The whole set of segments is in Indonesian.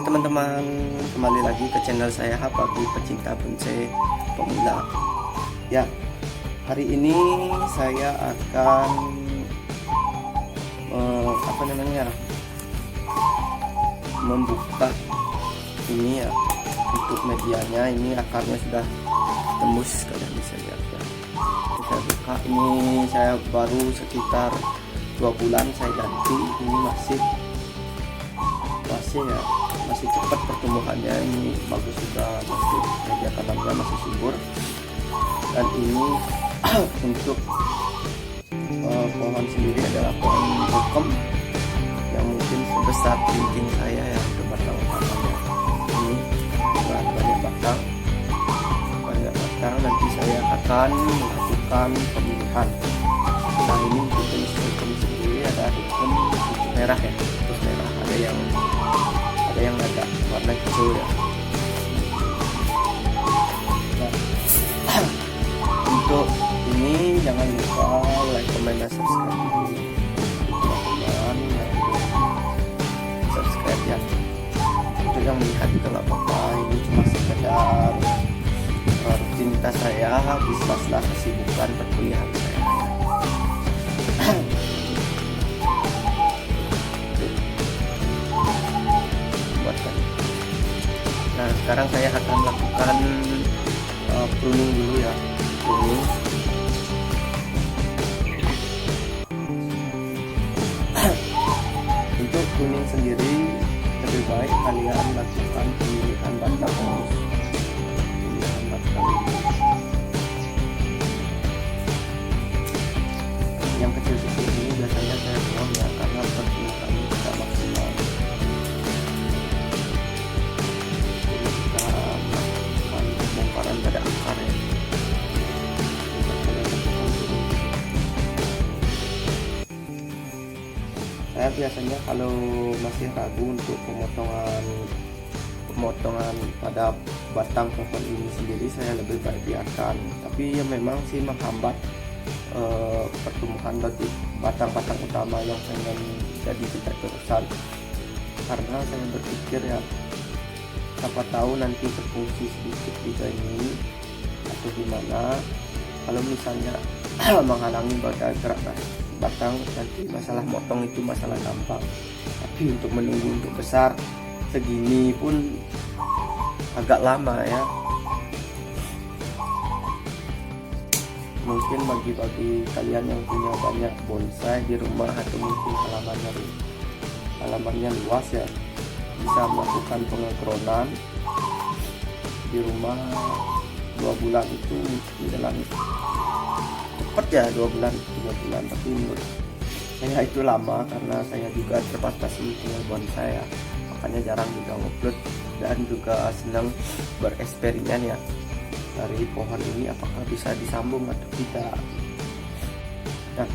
teman-teman, kembali lagi ke channel saya bagi pecinta bonsai pemula. Ya, hari ini saya akan membuka ini ya, untuk medianya. Ini akarnya sudah tembus, kalian bisa lihat ya. Kita buka, ini saya baru sekitar 2 bulan saya ganti. Ini masih ya, masih cepat pertumbuhannya. Ini bagus juga, masih media tanamnya masih subur. Dan ini untuk pohon sendiri adalah pohon bukom yang mungkin sebesar cincin saya ya, untuk batang utamanya. Ini banyak batang. Nanti saya akan melakukan pemilihan. Nah, ini untuk jenis bukom sendiri ada bukom merah ya, terus merah, ada yang agak warna hijau ya. Nah, untuk ini jangan lupa like, comment, dan subscribe dulu teman-teman. Subscribe ya, untuk yang melihat juga nggak apa-apa, ini cuma sekedar rutinitas saya di sela-sela kesibukan perkuliahan saya. Nah, sekarang saya akan lakukan pruning dulu ya, pruning. Untuk pruning sendiri lebih baik kalian lakukan pemilihan batang. Yang kecil-kecil ini biasanya saya buang ya, karena pertumbuhannya tidak maksimal. Jadi kita melakukan pembongkaran pada akar ya. Saya biasanya kalau masih ragu untuk pemotongan pada batang pohon ini sendiri, saya lebih baik biarkan. Tapi ya memang sih menghambat pertumbuhan bagi batang-batang utama yang pengen jadi tidak terusan. Karena saya berpikir ya, siapa tahu nanti berfungsi sedikit juga ini atau gimana. Kalau misalnya menghalangi pada gerak batang, nanti masalah motong itu masalah gampang. Tapi untuk menunggu untuk besar segini pun agak lama ya. Mungkin bagi kalian yang punya banyak bonsai di rumah atau mungkin halamannya luas ya, bisa melakukan pengegronan di rumah. 2 bulan itu menjelang cepat ya, 2 bulan 3 bulan, tapi menurut saya itu lama karena saya juga terbatas dengan bonsai ya, makanya jarang juga ngupload dan juga senang bereksperimen ya dari pohon ini apakah bisa disambung atau tidak. Nah,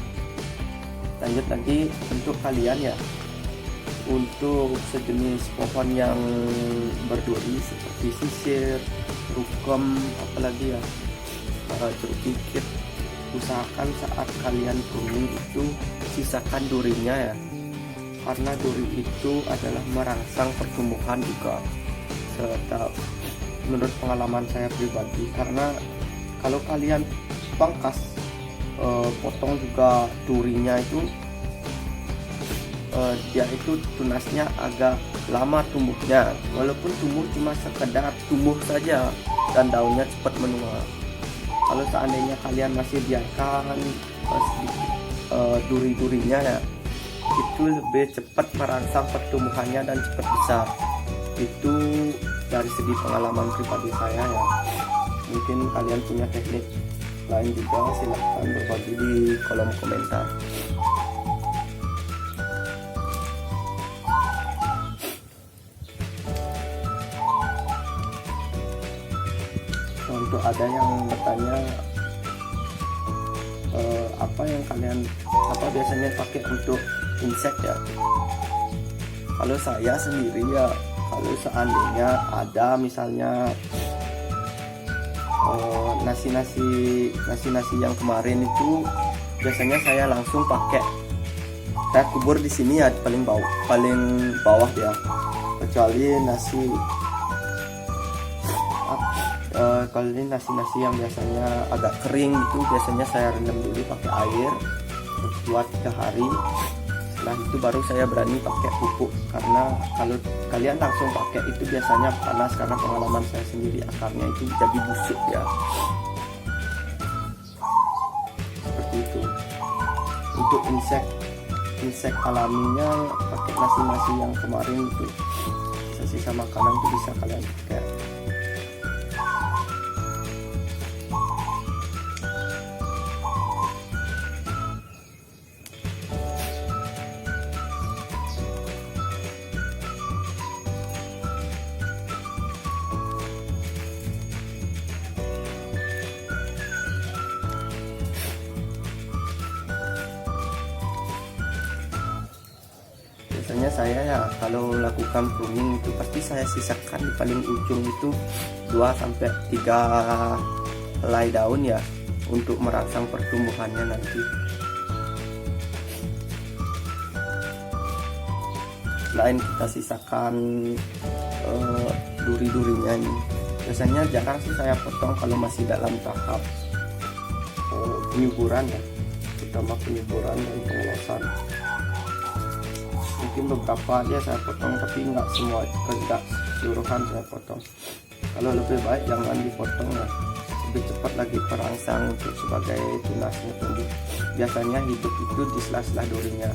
lanjut lagi untuk kalian ya, untuk sejenis pohon yang berduri seperti sisir, rukem, apalagi ya jeruk pipit, usahakan saat kalian pruning itu sisakan durinya ya, karena duri itu adalah merangsang pertumbuhan juga. Serta menurut pengalaman saya pribadi, karena kalau kalian pangkas potong juga durinya itu, dia itu tunasnya agak lama tumbuhnya, walaupun tumbuh cuma sekedar tumbuh saja dan daunnya cepat menua. Kalau seandainya kalian masih biarkan duri-durinya ya, itu lebih cepat merangsang pertumbuhannya dan cepat besar. Itu dari segi pengalaman pribadi saya ya. Mungkin kalian punya teknik lain juga, silahkan berbagi di kolom komentar. Untuk ada yang bertanya apa biasanya pakai untuk insek ya. Kalau saya sendiri ya, kalau seandainya ada misalnya nasi yang kemarin itu, biasanya saya langsung pakai, saya kubur di sini ya, paling bawah ya, kecuali nasi kalau ini nasi yang biasanya agak kering itu biasanya saya rendam dulu pakai air buat 3 hari. Setelah itu baru saya berani pakai pupuk, karena kalau kalian langsung pakai itu biasanya panas, karena pengalaman saya sendiri akarnya itu jadi busuk ya, seperti itu. Untuk insek alaminya pakai nasi yang kemarin itu, sisa makanan itu bisa kalian pakai. Biasanya saya ya kalau lakukan pruning itu pasti saya sisakan di paling ujung itu 2-3 helai daun ya, untuk merangsang pertumbuhannya nanti. Selain kita sisakan duri-durinya ini, biasanya jarang sih saya potong kalau masih dalam tahap penyuburan ya, terutama penyuburan dan pengelosan. Mungkin beberapa dia saya potong, tapi nggak semua, tidak seluruhan saya potong. Kalau lebih baik jangan dipotong ya, lebih cepat lagi perangsang untuk sebagai tunasnya tumbuh. Biasanya hidup itu di sela-sela durinya.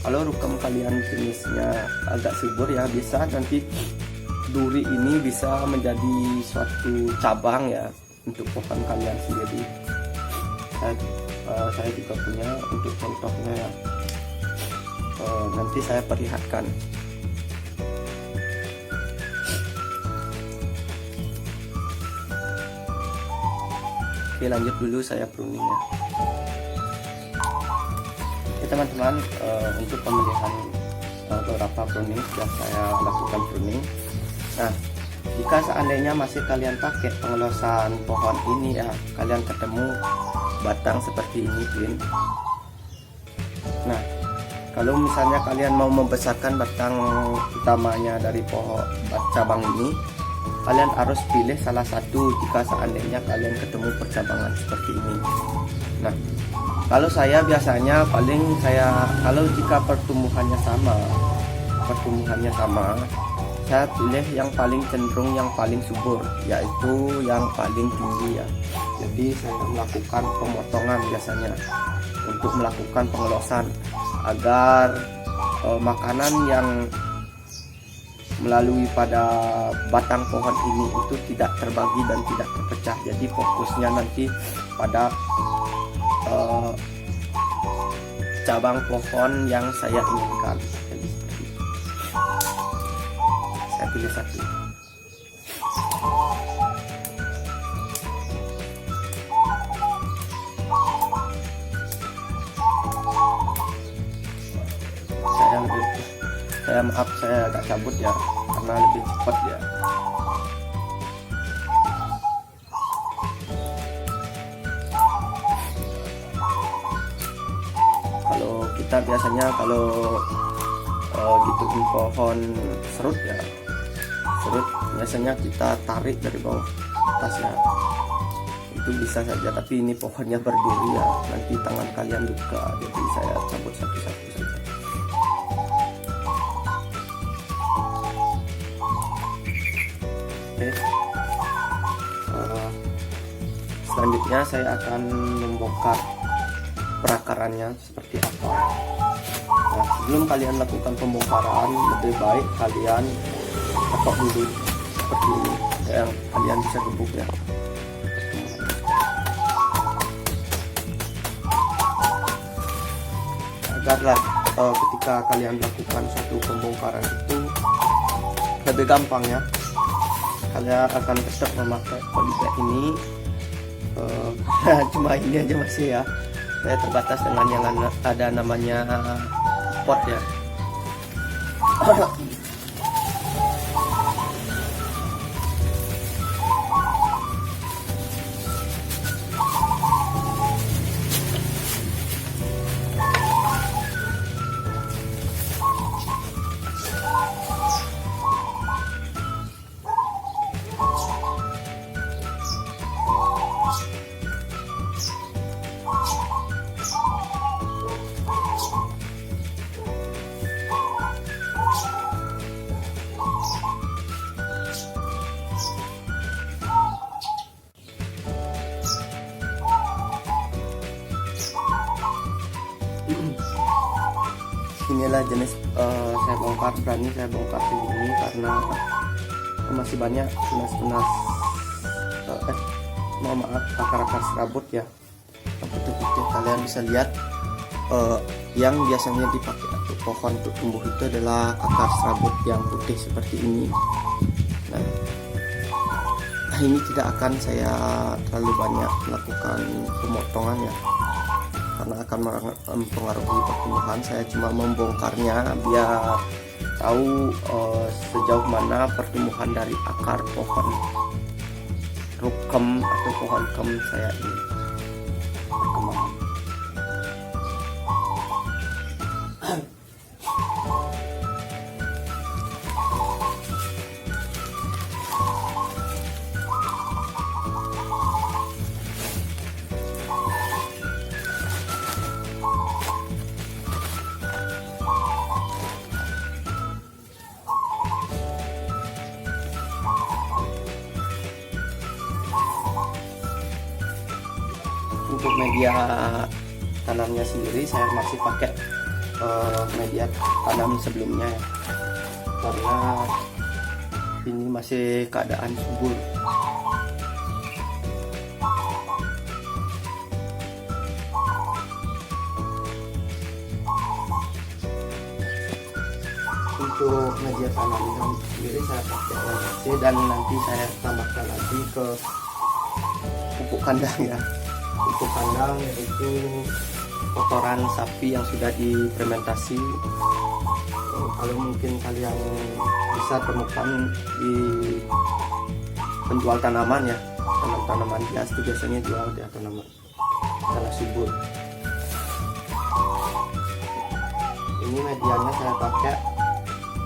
Kalau rukam kalian jenisnya agak subur ya, bisa nanti duri ini bisa menjadi suatu cabang ya untuk pohon kalian sendiri. Saya juga punya untuk contohnya ya. Nanti saya perlihatkan. Oke, lanjut dulu saya pruningnya. Oke teman-teman, untuk pemilihan beberapa pruning sudah saya lakukan pruning. Nah, jika seandainya masih kalian pakai pengelosan pohon ini ya, kalian ketemu batang seperti ini twin. Nah, kalau misalnya kalian mau membesarkan batang utamanya dari pohon cabang ini, kalian harus pilih salah satu jika seandainya kalian ketemu percabangan seperti ini. Nah, kalau saya biasanya kalau jika pertumbuhannya sama, saya pilih yang paling cenderung yang paling subur, yaitu yang paling tinggi ya. Jadi saya melakukan pemotongan biasanya untuk melakukan pengelosan agar makanan yang melalui pada batang pohon ini itu tidak terbagi dan tidak terpecah. Jadi fokusnya nanti pada cabang pohon yang saya inginkan. Jadi seperti itu. Saya pilih satu. Maaf saya agak cabut ya, karena lebih cepat ya. Kalau kita biasanya gituin pohon serut ya, biasanya kita tarik dari bawah atas ya, itu bisa saja. Tapi ini pohonnya berduri ya, nanti tangan kalian luka, jadi saya cabut satu-satu saja. Oke. Selanjutnya saya akan membongkar perakarannya seperti apa. Nah, sebelum kalian lakukan pembongkaran, lebih baik kalian ketok dulu seperti ini, yang kalian bisa gebuk ya. Agarlah ketika kalian lakukan satu pembongkaran itu lebih gampang ya. Kalian akan tetap memakai polybag ini. Cuma ini aja masih ya, saya terbatas dengan yang ada namanya pot ya. adalah jenis saya bongkar, berani saya bongkar segini karena masih banyak tunas-tunas mohon maaf, akar-akar serabut ya yang putih-putih. Kalian bisa lihat yang biasanya dipakai untuk pohon untuk tumbuh itu adalah akar serabut yang putih seperti ini. Nah, ini tidak akan saya terlalu banyak melakukan pemotongan ya, karena akan mempengaruhi pertumbuhan. Saya cuma membongkarnya biar tahu sejauh mana pertumbuhan dari akar pohon rukem atau pohon kem saya ini perkembangan. Untuk media tanamnya sendiri saya masih pakai media tanam sebelumnya ya, karena ini masih keadaan subur. Untuk media tanamnya sendiri saya pakai OPC dan nanti saya tambahkan lagi ke pupuk kandang ya. Pupuk kandang yaitu kotoran sapi yang sudah difermentasi. Kalau mungkin kalian bisa temukan di penjual tanaman ya, tanaman hias itu biasanya jual di tanaman tanah subur. Ini medianya saya pakai,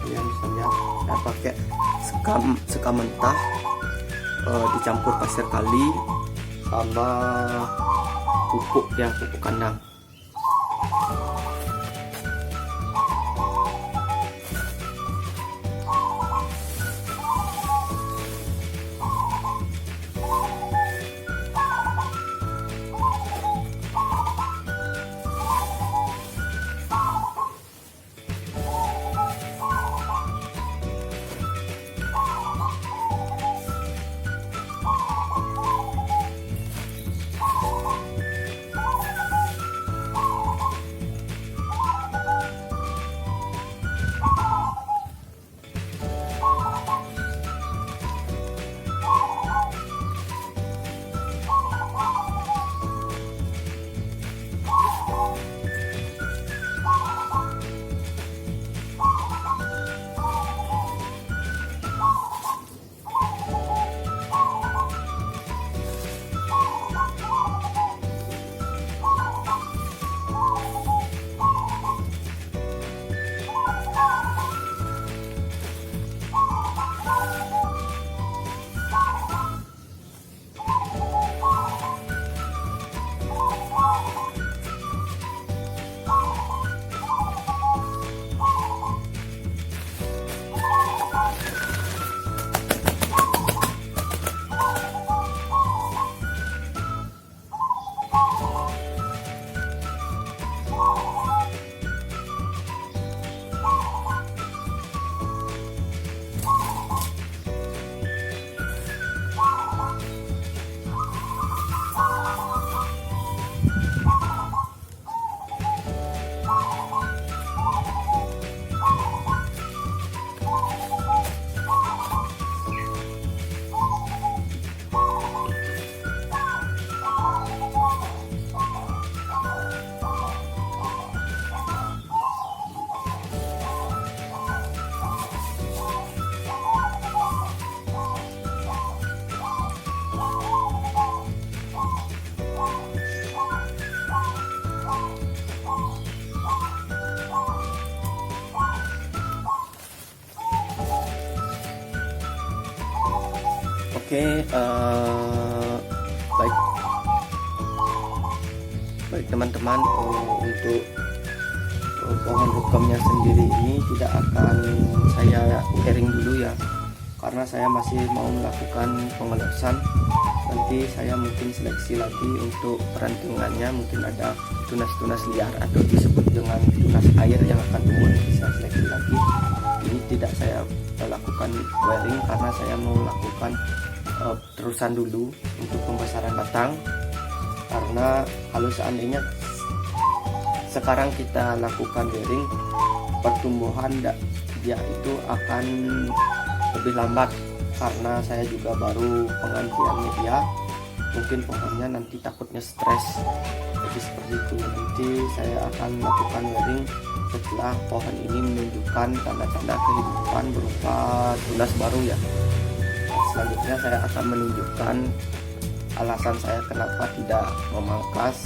kalian bisa lihat saya pakai sekam mentah dicampur pasir kali sama pupuk ya, pupuk kandang. Oke, baik teman-teman, untuk pohon rukomnya sendiri ini tidak akan saya kering dulu ya, karena saya masih mau melakukan pengelosan. Nanti saya mungkin seleksi lagi untuk perantingannya, mungkin ada tunas-tunas liar atau disebut dengan tunas air yang akan tumbuh, bisa seleksi lagi. Ini tidak saya lakukan wearing karena saya mau lakukan terusan dulu untuk pembesaran batang. Karena kalau seandainya sekarang kita lakukan wearing, pertumbuhan dia itu akan lebih lambat, karena saya juga baru penggantian media, mungkin pohonnya nanti takutnya stres. Jadi seperti itu, nanti saya akan lakukan wearing setelah pohon ini menunjukkan tanda-tanda kehidupan berupa tunas baru ya. Selanjutnya saya akan menunjukkan alasan saya kenapa tidak memangkas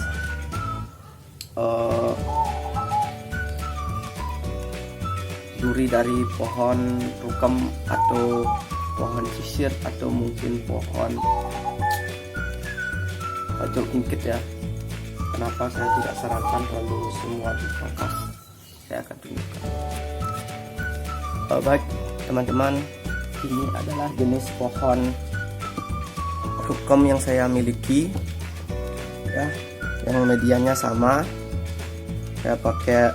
duri dari pohon rukem atau pohon sisir atau mungkin pohon jeruk ingkit ya. Kenapa saya tidak sarankan lalu semua dipangkas? Saya akan tunjukkan. Baik teman-teman, ini adalah jenis pohon rukem yang saya miliki ya, yang medianya sama. Saya pakai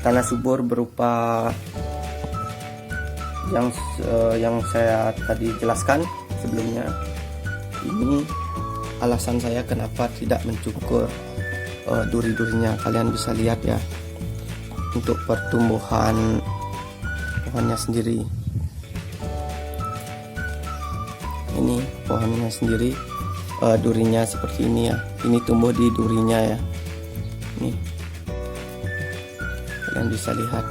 tanah subur berupa yang saya tadi jelaskan sebelumnya. Ini alasan saya kenapa tidak mencukur duri-durinya. Kalian bisa lihat ya, untuk pertumbuhan pohonnya sendiri. Ini pohonnya sendiri, durinya seperti ini ya. Ini tumbuh di durinya ya. Nih, kalian bisa lihat.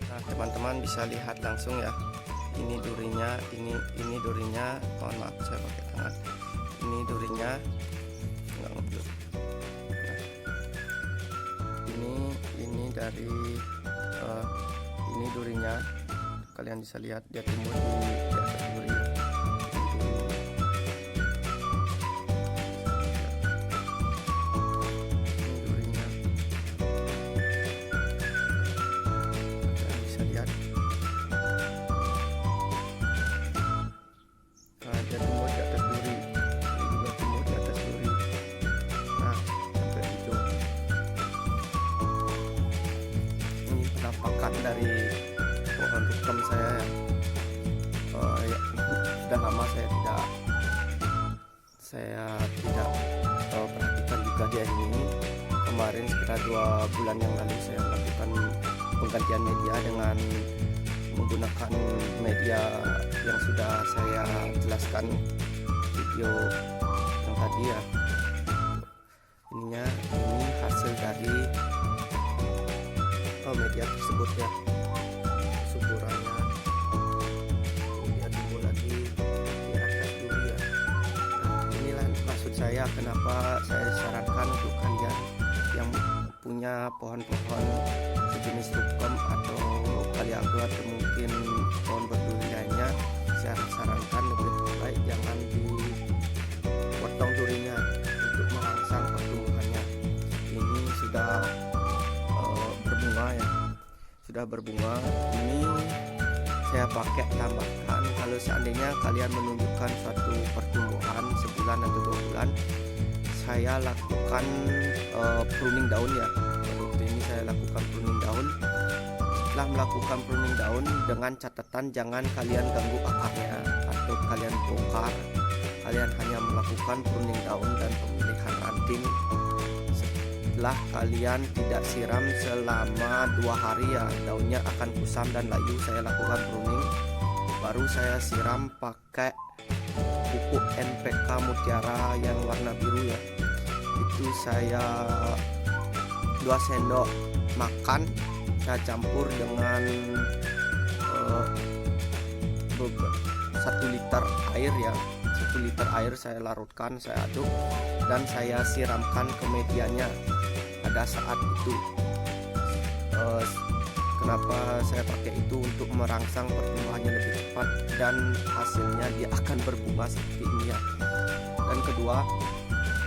Nah teman-teman bisa lihat langsung ya. Ini durinya, ini durinya. Mohon maaf saya pakai tangan. Ini durinya. Enggak ngeblur. Nah, ini dari ini durinya. Kalian bisa lihat dia tumbuh di atas duri ya. Penampakan dari pohon rukem saya ya, sudah lama saya tidak perhatikan juga dia ini. Kemarin sekitar 2 bulan yang lalu saya melakukan penggantian media dengan menggunakan media yang sudah saya jelaskan video yang tadi ya. Ini hasil dari media tersebut ya, suburannya. Dia tumbuh lagi di atas duri ya. Nah, inilah maksud saya kenapa saya sarankan untuk kalian yang punya pohon-pohon sejenis rukem atau kaliago atau mungkin pohon berduri lainnya, saya sarankan lebih baik jangan dipotong durinya untuk merangsang pertumbuhannya. Ini sudah berbunga ya, sudah berbunga. Ini saya pakai tambahkan kalau seandainya kalian menunjukkan suatu pertumbuhan sebulan atau 2 bulan, saya lakukan pruning daun ya. Waktu ini saya lakukan pruning daun. Setelah melakukan pruning daun, dengan catatan jangan kalian ganggu akarnya atau kalian bongkar. Kalian hanya melakukan pruning daun dan pemilihan ranting. Setelah kalian tidak siram selama 2 hari ya, daunnya akan kusam dan layu. Saya lakukan pruning, baru saya siram pakai pupuk NPK Mutiara yang warna biru ya. Itu saya 2 sendok makan, saya campur dengan 1 liter air ya. 1 liter air saya larutkan, saya aduk dan saya siramkan ke medianya pada saat itu. Kenapa saya pakai itu? Untuk merangsang pertumbuhannya lebih cepat dan hasilnya dia akan berbunga seperti ini ya. Dan kedua,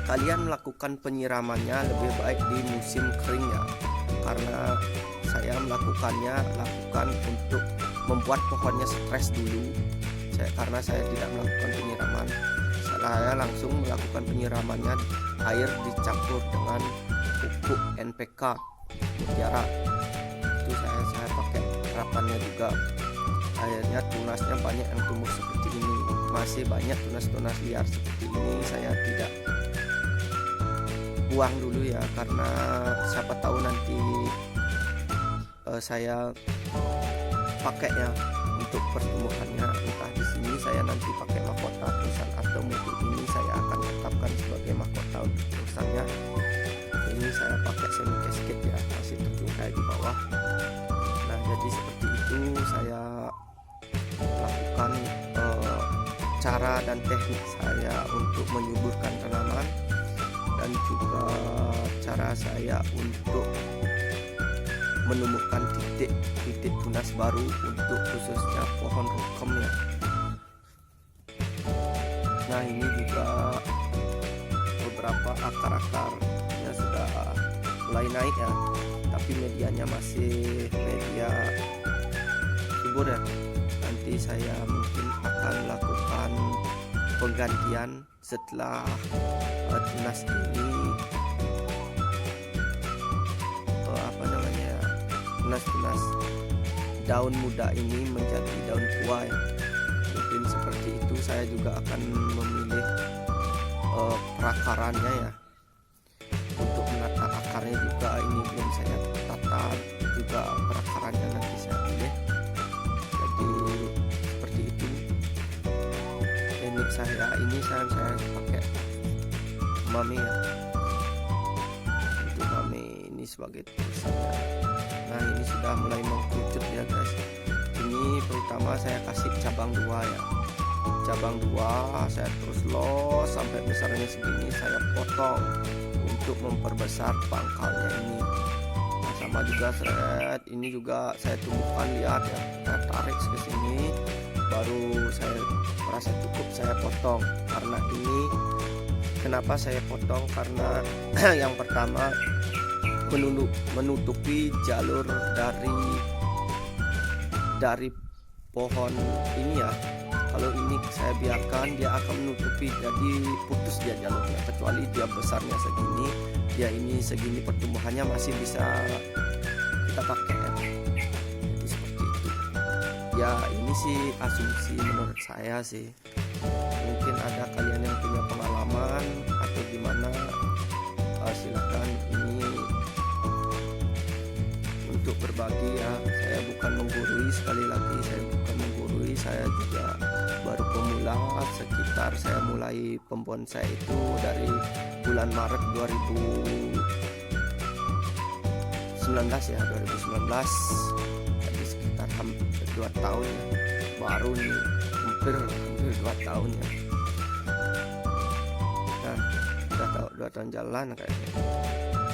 kalian melakukan penyiramannya lebih baik di musim kering ya. karena saya lakukan untuk membuat pohonnya stres dulu. Karena saya tidak melakukan penyiraman, saya langsung melakukan penyiramannya, air dicampur dengan pupuk NPK Mutiara. Itu saya pakai terapannya juga. Akhirnya tunasnya banyak yang tumbuh seperti ini. Masih banyak tunas-tunas liar seperti ini, saya tidak buang dulu ya, karena siapa tahu nanti saya pakai ya untuk pertumbuhannya. Entah di sini saya nanti pakai mahkota terusan, atau mungkin ini saya akan tetapkan sebagai mahkota untuk terusannya. Ini saya pakai semi casket ya, masih terjungkai di bawah. Nah, jadi seperti itu saya lakukan cara dan teknik saya untuk menyuburkan tanaman, dan juga cara saya untuk menemukan titik tunas baru untuk khususnya pohon rokem ya. Nah, ini juga beberapa akar-akarnya sudah mulai naik ya, tapi medianya masih media subur ya. Nanti saya mungkin akan lakukan penggantian setelah tunas ini tunas daun muda ini menjadi daun tua ya. Mungkin seperti itu. Saya juga akan memilih perakarannya ya, untuk menata akarnya juga. Ini belum saya tata juga perakarannya, nanti saya pilih. Jadi seperti itu teknik saya. Ini saya pakai mami ya, untuk mami ini sebagai tulisannya. Nah, ini sudah mulai mengkerucut ya guys. Ini terutama saya kasih cabang 2 ya, cabang 2 saya terus los sampai besarnya segini, saya potong untuk memperbesar pangkalnya ini. Nah, sama juga seret ini juga saya tumbuhkan, lihat ya, saya tarik ke sini, baru saya merasa cukup saya potong. Karena ini kenapa saya potong, karena yang pertama menutupi jalur dari pohon ini ya. Kalau ini saya biarkan, dia akan menutupi, jadi putus dia jalurnya. Kecuali dia besarnya segini, dia ini segini pertumbuhannya masih bisa kita pakai ya. Jadi seperti itu ya. Ini sih asumsi menurut saya sih. Mungkin ada kalian yang punya pengalaman atau gimana, silakan. Ini untuk berbagi ya, saya bukan menggurui, sekali lagi saya bukan menggurui, saya juga baru pemula. Sekitar saya mulai pembonsai itu dari bulan Maret 2019 ya, 2019. Jadi sekitar hampir 2 tahun ya, baru nih hampir 2 tahun ya. Nah, udah 2 tahun jalan kayaknya.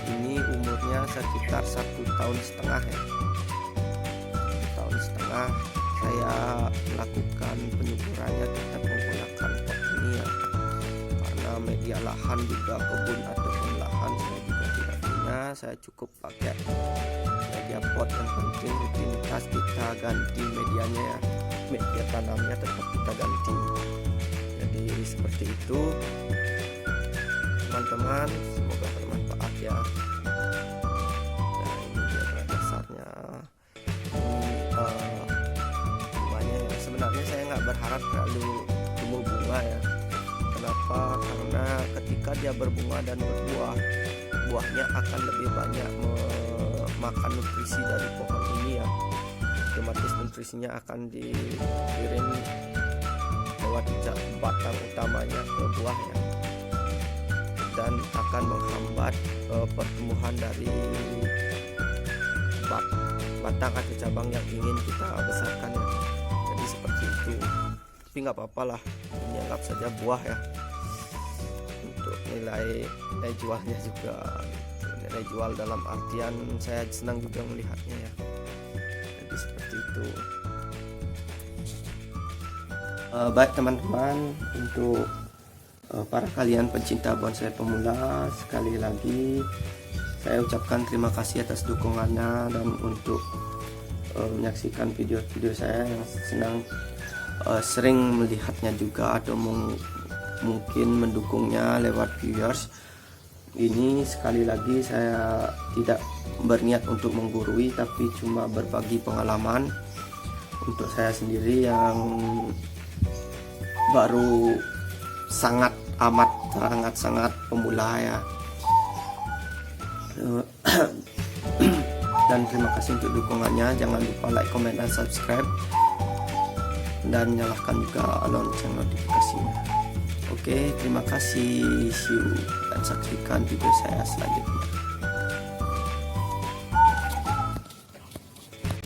Ini umurnya sekitar 1,5 tahun ya. 1,5 tahun saya melakukan penyuburannya tetap menggunakan pot ini ya, karena media lahan juga kebun ataupun lahan saya juga tidak punya. Saya cukup pakai media pot. Yang penting rutinitas kita ganti medianya ya, media tanamnya tetap kita ganti. Jadi seperti itu teman-teman, semoga bermanfaat ya. Nah, ini dia berat dasarnya. Ini bunganya ya. Sebenarnya saya nggak berharap terlalu tumbuh bunga ya. Kenapa? Karena ketika dia berbunga dan berbuah, buahnya akan lebih banyak memakan nutrisi dari pohon ini ya. Otomatis nutrisinya akan dikirim lewat batang utamanya ke buah ya, dan akan menghambat pertumbuhan dari batang atau cabang yang ingin kita besarkan ya. Jadi seperti itu. Tapi nggak apa-apa lah, ini anggap saja buah ya. Untuk nilai jualnya juga, nilai jual dalam artian saya senang juga melihatnya ya. Jadi seperti itu. Baik teman-teman, untuk para kalian pencinta bonsai pemula, sekali lagi Saya ucapkan terima kasih atas dukungannya dan untuk menyaksikan video-video saya yang sering melihatnya juga atau mungkin mendukungnya lewat viewers. Ini sekali lagi saya tidak berniat untuk menggurui, tapi cuma berbagi pengalaman untuk saya sendiri yang baru sangat pemula ya. Dan terima kasih untuk dukungannya. Jangan lupa like, comment, dan subscribe, dan nyalakan juga lonceng notifikasinya. Oke, terima kasih. See you, dan saksikan video saya selanjutnya.